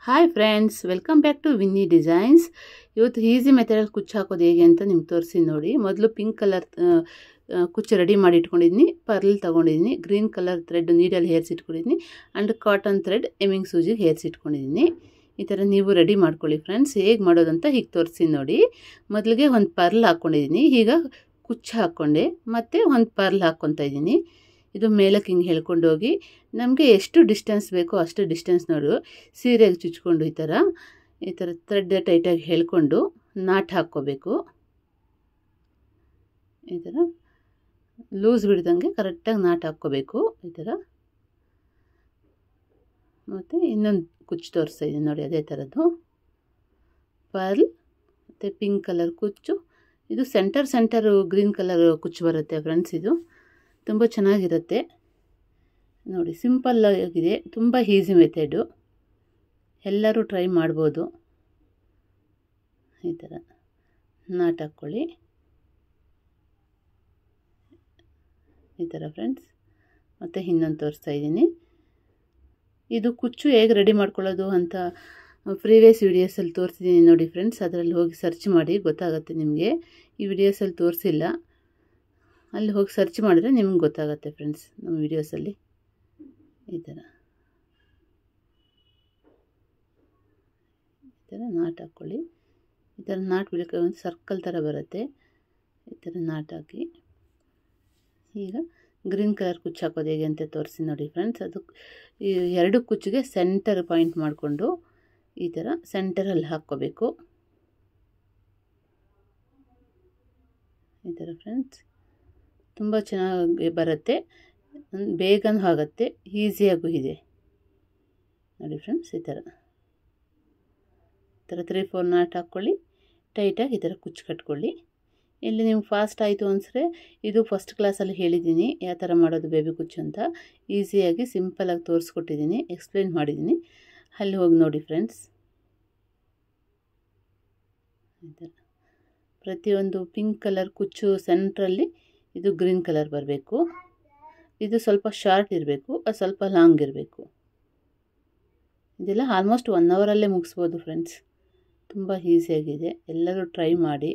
Hi friends, welcome back to Vinni designs. ಇವತ್ತು easy ಮೆಥಡಲ್ಲಿ ಕುಚ್ಚು ಹಾಕೋದು ಹೇಗೆ ಅಂತ ನಿಮ್ಗೆ ತೋರಿಸಿ ನೋಡಿ. ಮೊದಲು ಪಿಂಕ್ ಕಲರ್ ಕುಚ್ಚು ರೆಡಿ ಮಾಡಿ ಇಟ್ಕೊಂಡಿದ್ದೀನಿ. ಪರ್ಲ್ ತೊಗೊಂಡಿದ್ದೀನಿ. ಗ್ರೀನ್ ಕಲರ್ ಥ್ರೆಡ್ ನೀಡಲ್ಲಿ ಹೇರಿಸಿಟ್ಕೊಂಡಿದ್ದೀನಿ. ಆ್ಯಂಡ್ ಕಾಟನ್ ಥ್ರೆಡ್ ಎಮ್ಮಿಂಗ್ ಸೂಜಿಗೆ ಹೇರಿಸಿಟ್ಕೊಂಡಿದ್ದೀನಿ. ಈ ಥರ ನೀವು ರೆಡಿ ಮಾಡ್ಕೊಳ್ಳಿ ಫ್ರೆಂಡ್ಸ್. ಹೇಗೆ ಮಾಡೋದಂತ ಹೀಗೆ ತೋರಿಸಿ ನೋಡಿ. ಮೊದಲಿಗೆ ಒಂದು ಪರ್ಲ್ ಹಾಕ್ಕೊಂಡಿದ್ದೀನಿ. ಈಗ ಕುಚ್ಚು ಹಾಕ್ಕೊಂಡೆ ಮತ್ತು ಒಂದು ಪರ್ಲ್ ಹಾಕ್ಕೊತಾ ಇದ್ದೀನಿ. ಇದು ಮೇಲಕ್ಕೆ ಹಿಂಗೆ ಹೇಳ್ಕೊಂಡು ಹೋಗಿ ನಮಗೆ ಎಷ್ಟು ಡಿಸ್ಟೆನ್ಸ್ ಬೇಕೋ ಅಷ್ಟು ಡಿಸ್ಟೆನ್ಸ್ ನೋಡು ಸೀರೆಗೆ ಚುಚ್ಕೊಂಡು ಈ ಥರ ಥ್ರೆಡ್ ಟೈಟಾಗಿ ಹೇಳ್ಕೊಂಡು ನಾಟ್ ಹಾಕ್ಕೋಬೇಕು. ಈ ಥರ ಲೂಸ್ ಬಿಡ್ದಂಗೆ ಕರೆಕ್ಟಾಗಿ ನಾಟ್ ಹಾಕ್ಕೋಬೇಕು ಈ ಥರ. ಮತ್ತು ಇನ್ನೊಂದು ಕುಚ್ಚು ತೋರಿಸ್ತಾ ಇದ್ದೀನಿ ನೋಡಿ, ಅದೇ ಥರದ್ದು ಪರ್ಲ್ ಮತ್ತು ಪಿಂಕ್ ಕಲರ್ ಕುಚ್ಚು. ಇದು ಸೆಂಟರು ಗ್ರೀನ್ ಕಲರ್ ಕುಚ್ಚು ಬರುತ್ತೆ ಫ್ರೆಂಡ್ಸ್. ಇದು ತುಂಬ ಚೆನ್ನಾಗಿರುತ್ತೆ ನೋಡಿ. ಸಿಂಪಲ್ ಆಗಿದೆ, ತುಂಬ ಈಸಿ ಮೆಥಡು, ಎಲ್ಲರೂ ಟ್ರೈ ಮಾಡ್ಬೋದು. ಈ ಥರ ನಾಟ್ ಹಾಕ್ಕೊಳ್ಳಿ ಈ ಥರ ಫ್ರೆಂಡ್ಸ್. ಮತ್ತು ಇನ್ನೊಂದು ತೋರಿಸ್ತಾ ಇದ್ದೀನಿ. ಇದು ಕುಚ್ಚು ಹೇಗೆ ರೆಡಿ ಮಾಡ್ಕೊಳ್ಳೋದು ಅಂತ ಪ್ರೀವಿಯಸ್ ವೀಡಿಯೋಸಲ್ಲಿ ತೋರಿಸಿದ್ದೀನಿ ನೋಡಿ ಫ್ರೆಂಡ್ಸ್. ಅದರಲ್ಲಿ ಹೋಗಿ ಸರ್ಚ್ ಮಾಡಿ ಗೊತ್ತಾಗುತ್ತೆ ನಿಮಗೆ. ಈ ವಿಡಿಯೋಸಲ್ಲಿ ತೋರಿಸಿಲ್ಲ, ಅಲ್ಲಿ ಹೋಗಿ ಸರ್ಚ್ ಮಾಡಿದ್ರೆ ನಿಮ್ಗೆ ಗೊತ್ತಾಗುತ್ತೆ ಫ್ರೆಂಡ್ಸ್ ನಮ್ಮ ವೀಡಿಯೋಸಲ್ಲಿ. ಈ ಥರ ನಾಟ್ ಹಾಕ್ಕೊಳ್ಳಿ. ಈ ಥರ ನಾಟ್ ಬಿಡೋಕ್ಕೆ ಒಂದು ಸರ್ಕಲ್ ಥರ ಬರುತ್ತೆ. ಈ ಥರ ನಾಟ್ ಹಾಕಿ ಈಗ ಗ್ರೀನ್ ಕಲರ್ ಕುಚ್ಚು ಹಾಕೋದು ಹೇಗೆ ಅಂತ ತೋರಿಸಿ ನೋಡಿ ಫ್ರೆಂಡ್ಸ್. ಅದು ಈ ಎರಡು ಕುಚ್ಚಿಗೆ ಸೆಂಟರ್ ಪಾಯಿಂಟ್ ಮಾಡಿಕೊಂಡು ಈ ಥರ ಸೆಂಟರಲ್ಲಿ ಹಾಕ್ಕೋಬೇಕು ಈ ಥರ ಫ್ರೆಂಡ್ಸ್. ತುಂಬ ಚೆನ್ನಾಗಿ ಬರುತ್ತೆ, ಬೇಗನೂ ಆಗುತ್ತೆ, ಈಸಿಯಾಗೂ ಇದೆ ನೋಡಿ ಫ್ರೆಂಡ್ಸ್. ಈ ಥರ 3-4 ನಾಟ್ ಹಾಕ್ಕೊಳ್ಳಿ. ಟೈಟಾಗಿ ಈ ಥರ ಕುಚ್ಚು ಕಟ್ಕೊಳ್ಳಿ. ಇಲ್ಲಿ ನೀವು ಫಾಸ್ಟ್ ಆಯಿತು ಅನಿಸ್ರೆ ಇದು ಫಸ್ಟ್ ಕ್ಲಾಸಲ್ಲಿ ಹೇಳಿದ್ದೀನಿ ಯಾವ ಥರ ಮಾಡೋದು ಬೇಬಿ ಕುಚ್ಚು ಅಂತ. ಈಸಿಯಾಗಿ ಸಿಂಪಲಾಗಿ ತೋರಿಸ್ಕೊಟ್ಟಿದ್ದೀನಿ, ಎಕ್ಸ್ಪ್ಲೇನ್ ಮಾಡಿದ್ದೀನಿ. ಅಲ್ಲಿ ಹೋಗಿ ನೋಡಿ ಫ್ರೆಂಡ್ಸ್. ಈ ಥರ ಪ್ರತಿಯೊಂದು ಪಿಂಕ್ ಕಲರ್ ಕುಚ್ಚು ಸೆಂಟ್ರಲ್ಲಿ ಇದು ಗ್ರೀನ್ ಕಲರ್ ಬರಬೇಕು. ಇದು ಸ್ವಲ್ಪ ಶಾರ್ಟ್ ಇರಬೇಕು, ಅದು ಸ್ವಲ್ಪ ಲಾಂಗ್ ಇರಬೇಕು. ಇದೆಲ್ಲ ಆಲ್ಮೋಸ್ಟ್ 1 ಅವರಲ್ಲೇ ಮುಗಿಸ್ಬೋದು ಫ್ರೆಂಡ್ಸ್. ತುಂಬ ಈಸಿಯಾಗಿದೆ, ಎಲ್ಲರೂ ಟ್ರೈ ಮಾಡಿ.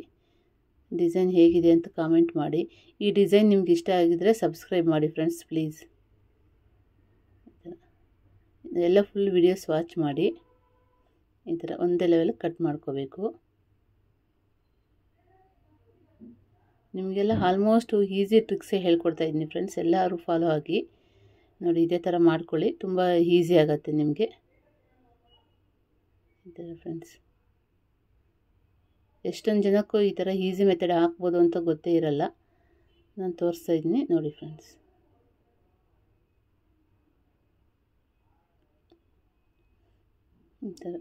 ಡಿಸೈನ್ ಹೇಗಿದೆ ಅಂತ ಕಾಮೆಂಟ್ ಮಾಡಿ. ಈ ಡಿಸೈನ್ ನಿಮ್ಗೆ ಇಷ್ಟ ಆಗಿದ್ದರೆ ಸಬ್ಸ್ಕ್ರೈಬ್ ಮಾಡಿ ಫ್ರೆಂಡ್ಸ್ ಪ್ಲೀಸ್. ಎಲ್ಲ ಫುಲ್ ವಿಡಿಯೋಸ್ ವಾಚ್ ಮಾಡಿ. ಈ ಥರ ಒಂದೇ ಲೆವೆಲ್ಗೆ ಕಟ್ ಮಾಡ್ಕೋಬೇಕು. ನಿಮಗೆಲ್ಲ ಆಲ್ಮೋಸ್ಟ್ ಈಸಿ ಟ್ರಿಕ್ಸೇ ಹೇಳ್ಕೊಡ್ತಾ ಇದ್ದೀನಿ ಫ್ರೆಂಡ್ಸ್. ಎಲ್ಲರೂ ಫಾಲೋ ಆಗಿ ನೋಡಿ, ಇದೇ ಥರ ಮಾಡ್ಕೊಳ್ಳಿ, ತುಂಬ ಈಸಿ ಆಗುತ್ತೆ ನಿಮಗೆ. ಈ ಥರ ಫ್ರೆಂಡ್ಸ್, ಎಷ್ಟೊಂದು ಜನಕ್ಕೂ ಈ ಥರ ಈಸಿ ಮೆಥಡ್ ಹಾಕ್ಬೋದು ಅಂತ ಗೊತ್ತೇ ಇರಲ್ಲ. ನಾನು ತೋರಿಸ್ತಾ ಇದ್ದೀನಿ ನೋಡಿ ಫ್ರೆಂಡ್ಸ್. ಈ ಥರ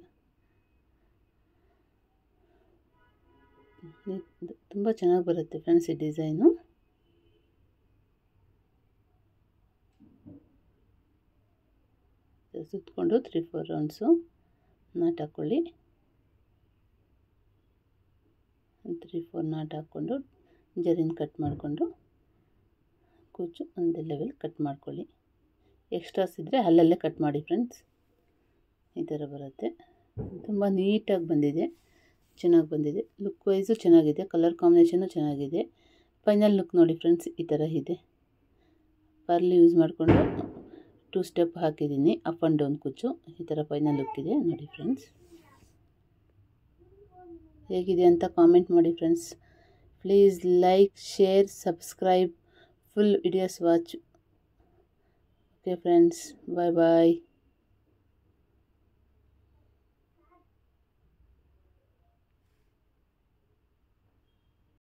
ತುಂಬ ಚೆನ್ನಾಗಿ ಬರುತ್ತೆ ಫ್ರೆಂಡ್ಸ್ ಈ ಡಿಸೈನು. ಸುತ್ತಕೊಂಡು 3-4 ರೌಂಡ್ಸು ನಾಟ್ ಹಾಕ್ಕೊಳ್ಳಿ. 3-4 ನಾಟ್ ಹಾಕ್ಕೊಂಡು ಜರಿನ ಕಟ್ ಮಾಡಿಕೊಂಡು ಕುಚ್ಚು ಒಂದೇ ಲೆವೆಲ್ ಕಟ್ ಮಾಡ್ಕೊಳ್ಳಿ. ಎಕ್ಸ್ಟ್ರಾಸ್ ಇದ್ದರೆ ಅಲ್ಲಲ್ಲೇ ಕಟ್ ಮಾಡಿ ಫ್ರೆಂಡ್ಸ್. ಈ ಥರ ಬರುತ್ತೆ. ತುಂಬ ನೀಟಾಗಿ ಬಂದಿದೆ, ಚೆನ್ನಾಗಿ ಬಂದಿದೆ. ಲುಕ್ ವೈಸು ಚೆನ್ನಾಗಿದೆ, ಕಲರ್ ಕಾಂಬಿನೇಷನ್ನು ಚೆನ್ನಾಗಿದೆ. ಫೈನಲ್ ಲುಕ್ ನೋಡಿ ಫ್ರೆಂಡ್ಸ್, ಈ ಥರ ಇದೆ. ಪರ್ಲ್ ಯೂಸ್ ಮಾಡಿಕೊಂಡು 2 ಸ್ಟೆಪ್ ಹಾಕಿದ್ದೀನಿ, ಅಪ್ ಆ್ಯಂಡ್ ಡೌನ್ ಕುಚ್ಚು. ಈ ಥರ ಫೈನಲ್ ಲುಕ್ ಇದೆ ನೋಡಿ ಫ್ರೆಂಡ್ಸ್. ಹೇಗಿದೆ ಅಂತ ಕಾಮೆಂಟ್ ಮಾಡಿ friends please. Like, share, subscribe, full videos watch. Okay friends, bye bye.